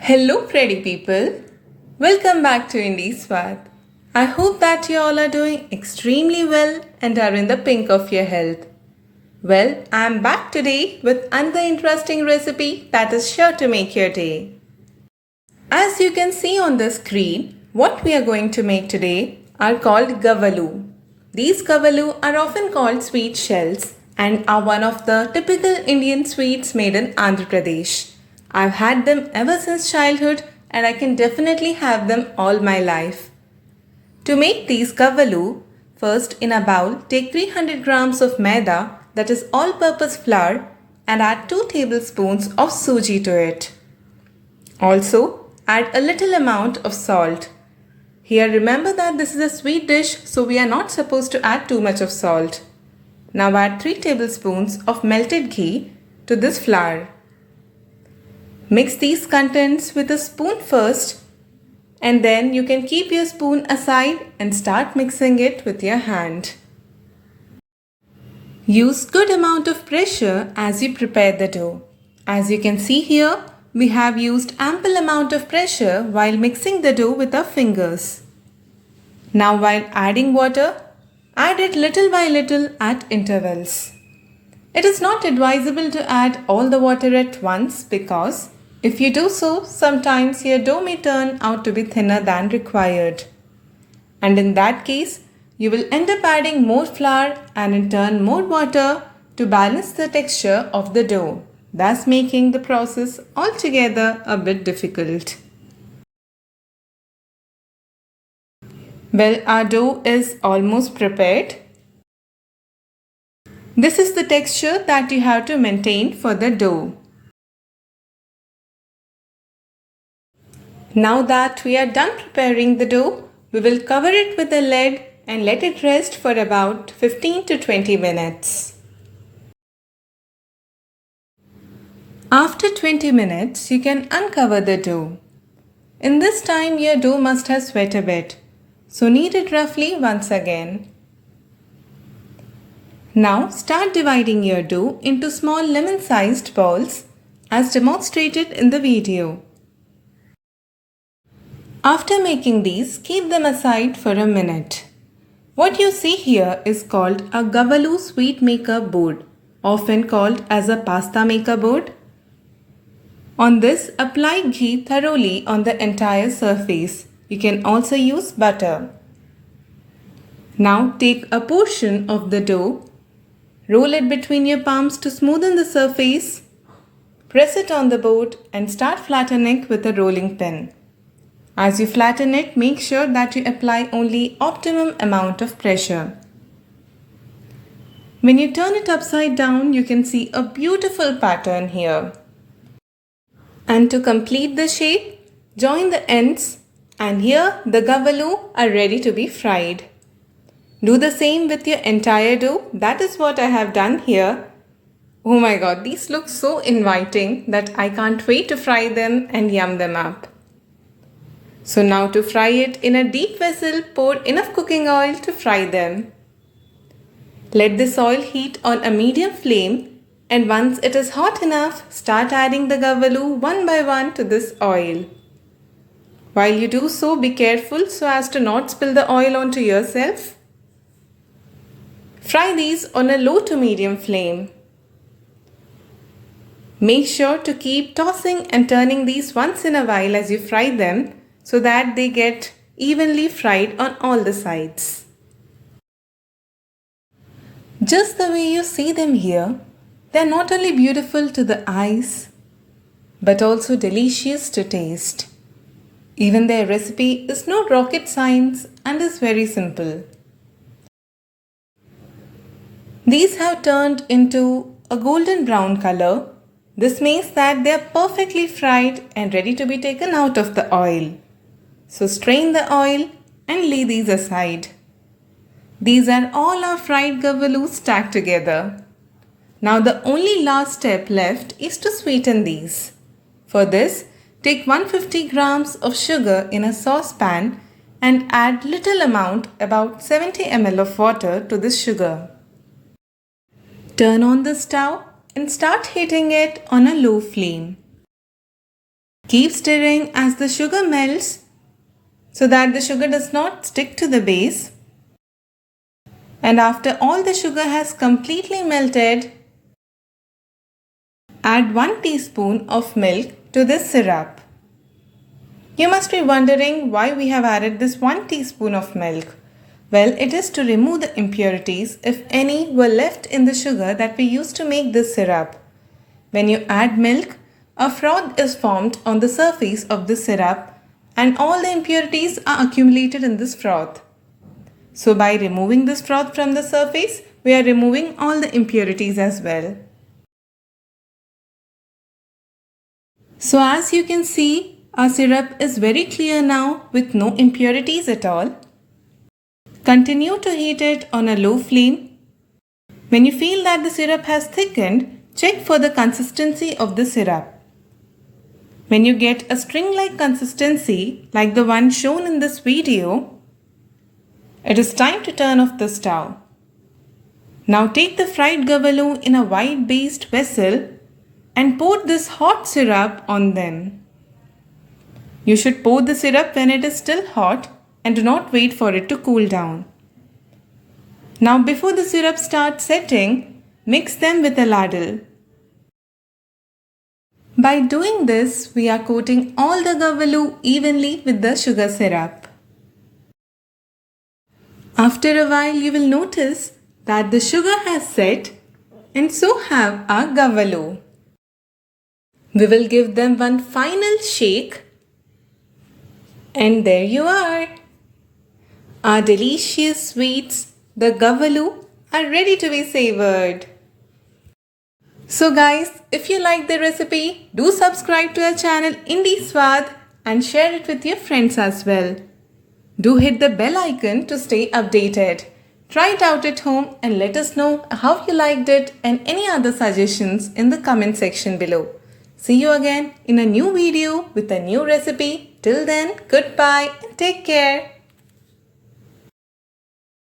Hello, pretty people. Welcome back to Indie Swat. I hope that you all are doing extremely well and are in the pink of your health. Well, I am back today with another interesting recipe that is sure to make your day. As you can see on the screen, what we are going to make today are called Gavvalu. These Gavvalu are often called sweet shells and are one of the typical Indian sweets made in Andhra Pradesh. I've had them ever since childhood and I can definitely have them all my life. To make these Gavvalu, first in a bowl take 300 grams of Maida, that is all-purpose flour, and add 2 tablespoons of Sooji to it. Also, add a little amount of salt. Here remember that this is a sweet dish, so we are not supposed to add too much of salt. Now add 3 tablespoons of melted ghee to this flour. Mix these contents with a spoon first, and then you can keep your spoon aside and start mixing it with your hand. Use good amount of pressure as you prepare the dough. As you can see here, we have used ample amount of pressure while mixing the dough with our fingers. Now while adding water, add it little by little at intervals. It is not advisable to add all the water at once because if you do so, sometimes your dough may turn out to be thinner than required. And in that case, you will end up adding more flour and in turn more water to balance the texture of the dough, thus making the process altogether a bit difficult. Well, our dough is almost prepared. This is the texture that you have to maintain for the dough. Now that we are done preparing the dough, we will cover it with a lid and let it rest for about 15 to 20 minutes. After 20 minutes, you can uncover the dough. In this time, your dough must have sweat a bit, so knead it roughly once again. Now start dividing your dough into small lemon-sized balls as demonstrated in the video. After making these, keep them aside for a minute. What you see here is called a Gavvalu sweet maker board, often called as a pasta maker board. On this, apply ghee thoroughly on the entire surface. You can also use butter. Now take a portion of the dough, roll it between your palms to smoothen the surface, press it on the board and start flattening it with a rolling pin. As you flatten it, make sure that you apply only optimum amount of pressure. When you turn it upside down, you can see a beautiful pattern here. And to complete the shape, join the ends and here the Gavvalu are ready to be fried. Do the same with your entire dough. That is what I have done here. Oh my god, these look so inviting that I can't wait to fry them and yum them up. So now to fry it in a deep vessel, pour enough cooking oil to fry them. Let this oil heat on a medium flame and once it is hot enough, start adding the Gavvalu one by one to this oil. While you do so, be careful so as to not spill the oil onto yourself. Fry these on a low to medium flame. Make sure to keep tossing and turning these once in a while as you fry them, so that they get evenly fried on all the sides. Just the way you see them here, they are not only beautiful to the eyes, but also delicious to taste. Even their recipe is no rocket science and is very simple. These have turned into a golden brown color. This means that they are perfectly fried and ready to be taken out of the oil. So strain the oil and lay these aside. These are all our fried Gavvalu stacked together. Now the only last step left is to sweeten these. For this, take 150 grams of sugar in a saucepan and add little amount, about 70 ml of water to this sugar. Turn on the stove and start heating it on a low flame. Keep stirring as the sugar melts so that the sugar does not stick to the base. And after all the sugar has completely melted, add 1 teaspoon of milk to this syrup. You must be wondering why we have added this 1 teaspoon of milk. Well, it is to remove the impurities if any were left in the sugar that we used to make this syrup. When you add milk, a froth is formed on the surface of the syrup and all the impurities are accumulated in this froth. So by removing this froth from the surface, we are removing all the impurities as well. So as you can see, our syrup is very clear now with no impurities at all. Continue to heat it on a low flame. When you feel that the syrup has thickened, check for the consistency of the syrup. When you get a string-like consistency like the one shown in this video, it is time to turn off the stove. Now take the fried Gavvalu in a wide-based vessel and pour this hot syrup on them. You should pour the syrup when it is still hot and do not wait for it to cool down. Now before the syrup starts setting, mix them with a ladle. By doing this, we are coating all the Gavvalu evenly with the sugar syrup. After a while, you will notice that the sugar has set and so have our Gavvalu. We will give them one final shake and there you are. Our delicious sweets, the Gavvalu, are ready to be savored. So guys, if you like the recipe, do subscribe to our channel Indie Swad and share it with your friends as well. Do hit the bell icon to stay updated. Try it out at home and let us know how you liked it and any other suggestions in the comment section below. See you again in a new video with a new recipe. Till then, goodbye and take care.